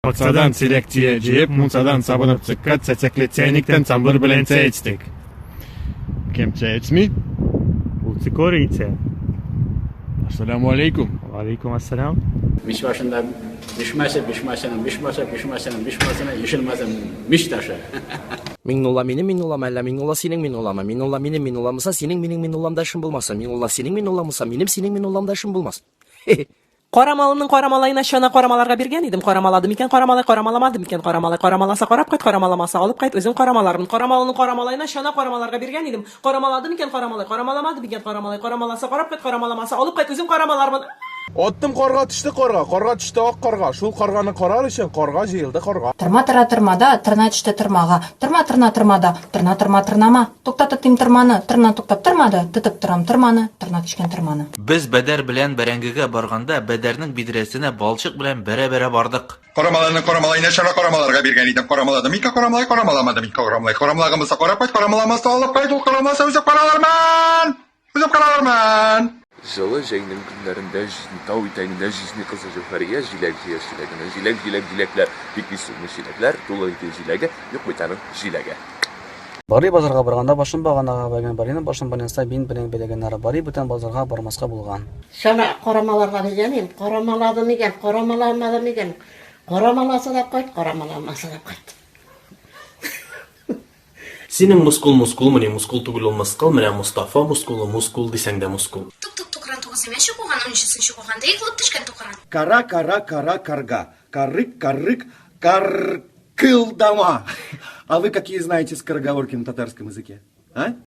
Паксадан селектие жеп, мунсадан сабынып чыккан чечекли чайниктен самбыр белен чай ичтик. Кем чай ичми? Bu Korece. Assalamu alaikum. Aleyküm asselam. Miş başında bişmese, yeşilmese, taşı. Миңнулла минем миңнуллам әллә миңнулла синең миңнуллама. Миңнулла минем миңнулламыса синең минең миңнулламдашың булмаса. Миңнулла синең миңнулламыса минем синең миңнулламдашың булмас. Карамалының карамалайына шана карамаларга берген идем. Карамалады микән карамалай, карамаламады микән карамалай. Карамаласа карап кайт, карамаламаса алып кайт. Үзем карамалармын. Карамалының карамалайына шана карамаларга берген идем. Карамалады микән карамалай, карамаламады микән карамалай. Карамаласа карап кайт, карамаламаса алып кайт. Үзем карамалармын. Оттым қорға түсті ақ қорға, шул қорғаны қорар үшін қорға жиылды қорға. Тырма тырмада, тырна түсті тырмаға, тырма тырмада, тырна тырнама, тоқтаты тим тырманы, тырна тоқтап тырмады, тытып тырам тырманы, тырна түшкен тырманы. Біз бәдәр белән бәрәңгегә барганда, бәдәрнең бидрәсенә балчык белән бәрә-бәрә бардык. Корамалайны шара корамаларга биргән идем. Корамаладым, ика корамаламадым, ика корамалай. Корамалагымызда карап кайт, корамаламаса алып кайт, ул корамаласа үзеп каралармын. Жылы жайның күнләрендә тау итәгендә җизни кызы Җәүһәрия җиләкләр, бик исемле җиләкләр, тулы итә җиләге, юк битаның җиләге. Бари базарга барганда башын баганага бәгән барины башын баненса бин белән беләгәннәре бари бүтән базарга бармаска булган. Шана карамаларга дигәнем, карамалады мигән, карамаламады мигән. Карамаласа да кайт, карамаламаса да кайт. Синең мускул менә мускул түгел ул мускул, менә Мустафа мускул дисәң дә мускул. Тукран 9 чукуган, 13 чукуган, да иклып төшкән тукран. Карга. Карык, каркылдама. А вы какие знаете скороговорки на татарском языке? А?